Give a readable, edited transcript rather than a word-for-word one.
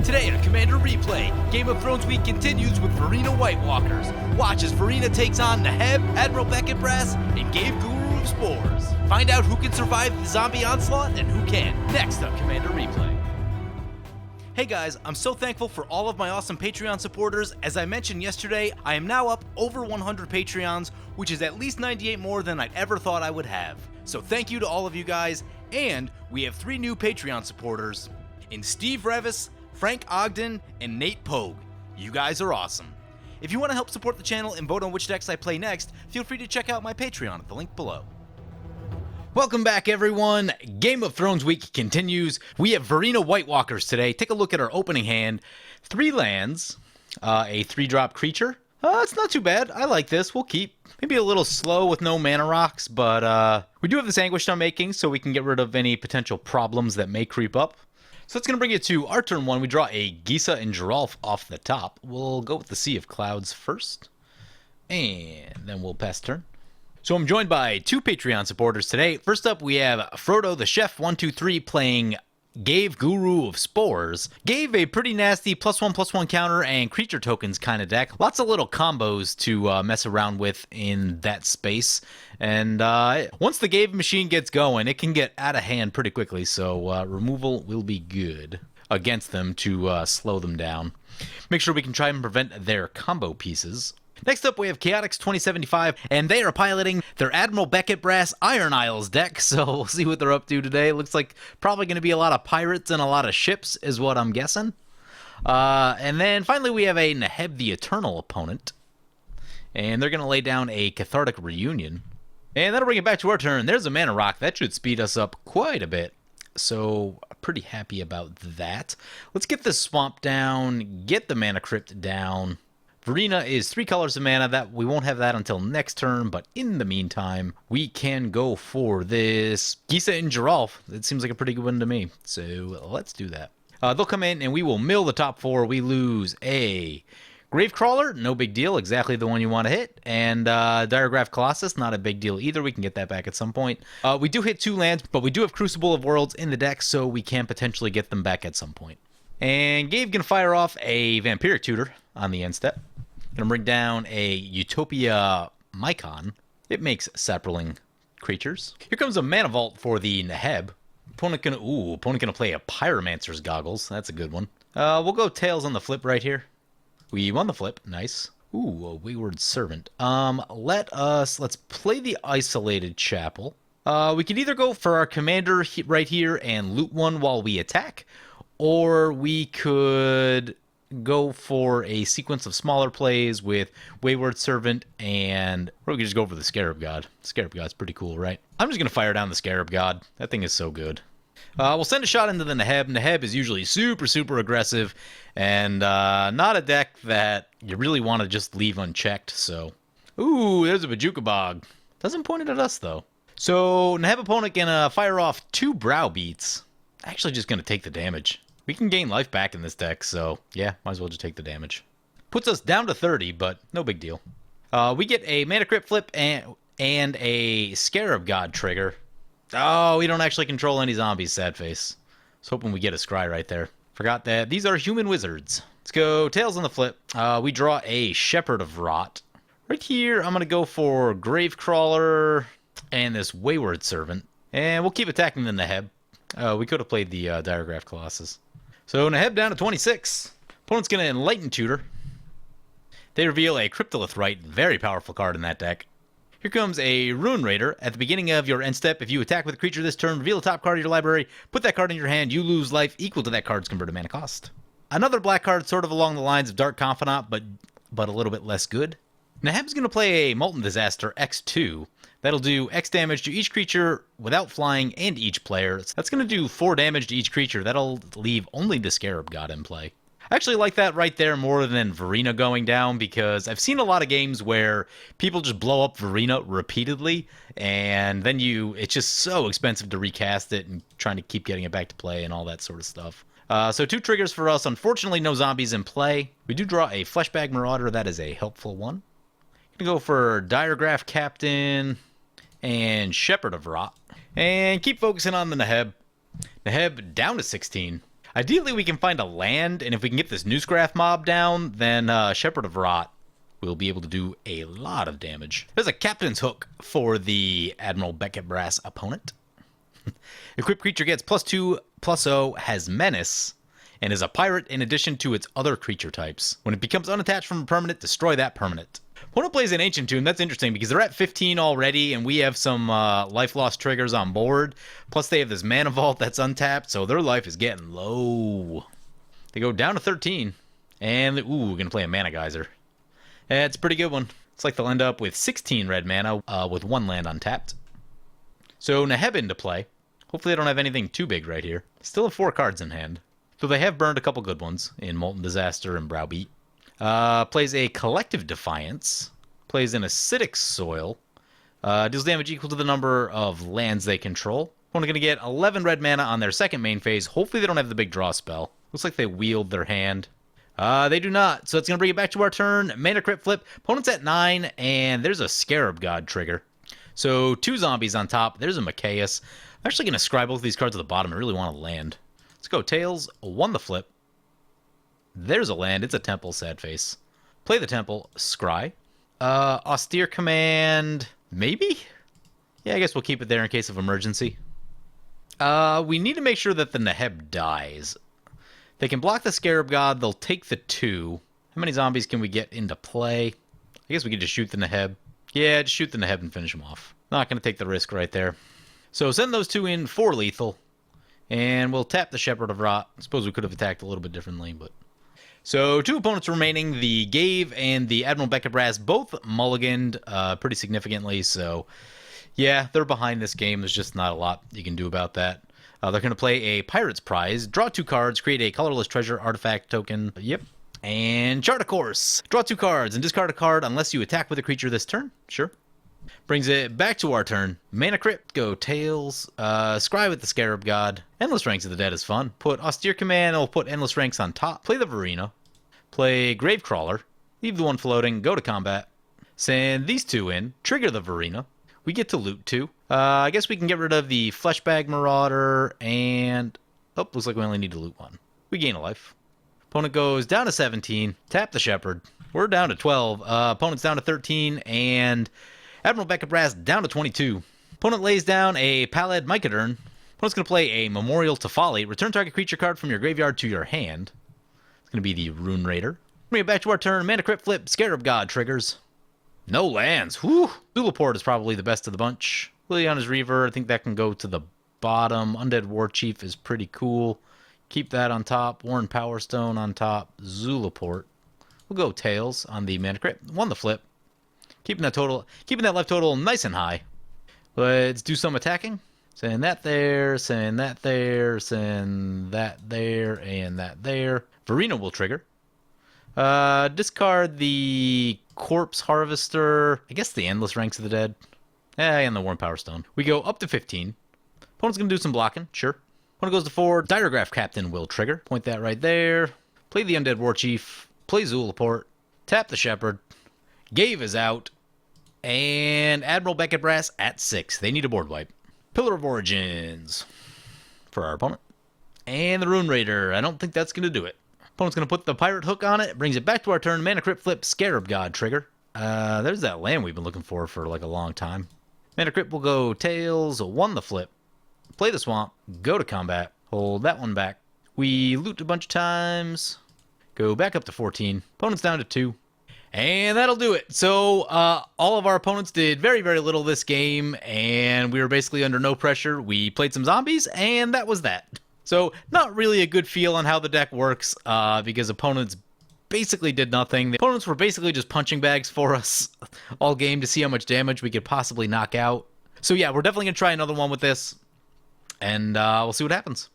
Today on Commander Replay, Game of Thrones Week continues with Varina White Walkers. Watch as Varina takes on Neheb, Admiral Beckett Brass, and Ghave Guru of Spores. Find out who can survive the zombie onslaught and who can't, next on Commander Replay. Hey guys, I'm so thankful for all of my awesome Patreon supporters. As I mentioned yesterday, I am now up over 100 Patreons, which is at least 98 more than I'd ever thought I would have. So thank you to all of you guys, and we have 3 new Patreon supporters in Steve Revis, Frank Ogden, and Nate Pogue. You guys are awesome. If you want to help support the channel and vote on which decks I play next, feel free to check out my Patreon at the link below. Welcome back, everyone. Game of Thrones Week continues. We have Varina White Walkers today. Take a look at our opening hand. 3 lands, a 3-drop creature. It's not too bad. I like this. We'll keep. Maybe a little slow with no mana rocks, but we do have this Anguished Unmaking, so we can get rid of any potential problems that may creep up. So that's going to bring it to our turn 1. We draw a Gisa and Geralf off the top. We'll go with the Sea of Clouds first, and then we'll pass turn. So I'm joined by 2 Patreon supporters today. First up, we have Frodo the Chef 123 playing Ghave Guru of Spores. Ghave, a pretty nasty +1/+1 counter and creature tokens kind of deck. Lots of little combos to mess around with in that space. And once the Ghave machine gets going, it can get out of hand pretty quickly. So removal will be good against them to slow them down. Make sure we can try and prevent their combo pieces. Next up, we have Chaotix 2075, and they are piloting their Admiral Beckett Brass Iron Isles deck, so we'll see what they're up to today. Looks like probably going to be a lot of pirates and a lot of ships, is what I'm guessing. And then finally, we have a Neheb the Eternal opponent, and they're going to lay down a Cathartic Reunion. And that'll bring it back to our turn. There's a mana rock. That should speed us up quite a bit, so pretty happy about that. Let's get this swamp down, get the mana crypt down. Varina is 3 colors of mana. That we won't have that until next turn, but in the meantime, we can go for this Gisa and Geralf. It seems like a pretty good one to me, so let's do that. They'll come in, and we will mill the top 4. We lose a Gravecrawler, no big deal, exactly the one you want to hit, and Diregraph Colossus, not a big deal either. We can get that back at some point. We do hit 2 lands, but we do have Crucible of Worlds in the deck, so we can potentially get them back at some point. And Ghave can fire off a Vampiric Tutor on the end step. Gonna bring down a Utopia Mycon. It makes Saproling creatures. Here comes a Mana Vault for the Neheb. Opponent gonna play a Pyromancer's Goggles. That's a good one. We'll go Tails on the flip right here. We won the flip. Nice. Ooh, a Wayward Servant. Let's play the Isolated Chapel. We could either go for our commander right here and loot one while we attack, or we could go for a sequence of smaller plays with Wayward Servant, and or we could just go for the Scarab God. Scarab God's pretty cool, right? I'm just going to fire down the Scarab God. That thing is so good. We'll send a shot into the Neheb. Neheb is usually super aggressive, and not a deck that you really want to just leave unchecked, so... Ooh, there's a Bajuka Bog. Doesn't point it at us, though. So, Neheb opponent can fire off 2 Browbeats. Actually just going to take the damage. We can gain life back in this deck, so yeah, might as well just take the damage. Puts us down to 30, but no big deal. We get a Mana Crypt flip and a Scarab God trigger. Oh, we don't actually control any zombies, sad face. I was hoping we get a Scry right there. Forgot that. These are human wizards. Let's go Tails on the flip. We draw a Shepherd of Rot. Right here, I'm going to go for Gravecrawler and this Wayward Servant. And we'll keep attacking the Neheb. We could have played the Diregraph Colossus. So Neheb down to 26. Opponent's going to Enlighten Tutor. They reveal a Cryptolith Rite, very powerful card in that deck. Here comes a Ruin Raider. At the beginning of your end step, if you attack with a creature this turn, reveal the top card of your library, put that card in your hand, you lose life equal to that card's converted mana cost. Another black card sort of along the lines of Dark Confidant, but a little bit less good. Neheb's going to play a Molten Disaster X2. That'll do X damage to each creature without flying and each player. That's going to do 4 damage to each creature. That'll leave only the Scarab God in play. I actually like that right there more than Varina going down, because I've seen a lot of games where people just blow up Varina repeatedly, and then it's just so expensive to recast it and trying to keep getting it back to play and all that sort of stuff. So 2 triggers for us. Unfortunately, no zombies in play. We do draw a Fleshbag Marauder. That is a helpful one. Gonna go for Diregraph Captain and Shepherd of Rot. And keep focusing on the Neheb. Neheb down to 16. Ideally, we can find a land, and if we can get this Newsgraph mob down, then Shepherd of Rot will be able to do a lot of damage. There's a Captain's Hook for the Admiral Beckett Brass opponent. Equipped creature gets +2/+0, has Menace, and is a pirate in addition to its other creature types. When it becomes unattached from a permanent, destroy that permanent. Opponent plays an Ancient Tomb. That's interesting because they're at 15 already, and we have some life loss triggers on board. Plus, they have this Mana Vault that's untapped, so their life is getting low. They go down to 13, and ooh, we're gonna play a Mana Geyser. Yeah, it's a pretty good one. It's like they'll end up with 16 red mana with 1 land untapped. So Neheb into play. Hopefully they don't have anything too big right here. Still have 4 cards in hand. So they have burned a couple good ones in Molten Disaster and Browbeat. Plays a Collective Defiance. Plays an Acidic Soil. Deals damage equal to the number of lands they control. Only going to get 11 red mana on their second main phase. Hopefully they don't have the big draw spell. Looks like they wield their hand. They do not, so it's going to bring it back to our turn. Mana Crypt Flip. Opponent's at 9, and there's a Scarab God trigger. So 2 zombies on top. There's a Machias. I'm actually going to scry both of these cards at the bottom. I really want to land. Let's go Tails. 1 the flip. There's a land. It's a Temple. Sad face. Play the Temple. Scry. Austere Command. Maybe? Yeah, I guess we'll keep it there in case of emergency. We need to make sure that the Neheb dies. They can block the Scarab God. They'll take the 2. How many zombies can we get into play? I guess we could just shoot the Neheb. Yeah, just shoot the Neheb and finish him off. Not going to take the risk right there. So send those 2 in for lethal. And we'll tap the Shepherd of Rot. I suppose we could have attacked a little bit differently, but... So 2 opponents remaining. The Ghave and the Admiral Beckett Brass both mulliganed pretty significantly. So, yeah, they're behind this game. There's just not a lot you can do about that. They're going to play a Pirate's Prize. Draw 2 cards. Create a colorless treasure artifact token. Yep. And chart a course. Draw 2 cards and discard a card unless you attack with a creature this turn. Sure. Brings it back to our turn. Mana Crypt, go Tails. Scry with the Scarab God. Endless Ranks of the Dead is fun. Put Austere Command, and we'll put Endless Ranks on top. Play the Varina. Play Gravecrawler. Leave the one floating. Go to combat. Send these 2 in. Trigger the Varina. We get to loot 2. I guess we can get rid of the Fleshbag Marauder and... Oh, looks like we only need to loot 1. We gain a life. Opponent goes down to 17. Tap the Shepherd. We're down to 12. Opponent's down to 13. And Admiral Beckett Brass down to 22. Opponent lays down a Pallid Mycadern. Opponent's going to play a Memorial to Folly. Return target creature card from your graveyard to your hand. It's going to be the Rune Raider. Bring it back to our turn. Mana Crypt Flip. Scarab God triggers. No lands. Whew. Zulaport is probably the best of the bunch. Liliana's Reaver. I think that can go to the bottom. Undead War Chief is pretty cool. Keep that on top. Worn Power Stone on top. Zulaport. We'll go Tails on the Mana Crypt. 1 the flip. Keeping that life total nice and high. Let's do some attacking. Send that there, send that there, send that there, and that there. Varina will trigger. Discard the Corpse Harvester. I guess the Endless Ranks of the Dead. And the Worn Power Stone. We go up to 15. Opponent's going to do some blocking. Sure. Opponent goes to 4. Diregraph Captain will trigger. Point that right there. Play the Undead War Chief. Play Zulaport. Tap the Shepherd. Ghave is out. And Admiral Beckett Brass at 6. They need a board wipe. Pillar of Origins for our opponent. And the Rune Raider. I don't think that's going to do it. Opponent's going to put the Pirate Hook on it. Brings it back to our turn. Mana Crypt Flip. Scarab God trigger. There's that land we've been looking for like a long time. Mana Crypt will go Tails. 1 the flip. Play the Swamp. Go to combat. Hold that one back. We loot a bunch of times. Go back up to 14. Opponent's down to 2. And that'll do it. So all of our opponents did very, very little this game, and we were basically under no pressure. We played some zombies, and that was that. So not really a good feel on how the deck works, because opponents basically did nothing. The opponents were basically just punching bags for us all game to see how much damage we could possibly knock out. So yeah, we're definitely going to try another one with this, and we'll see what happens.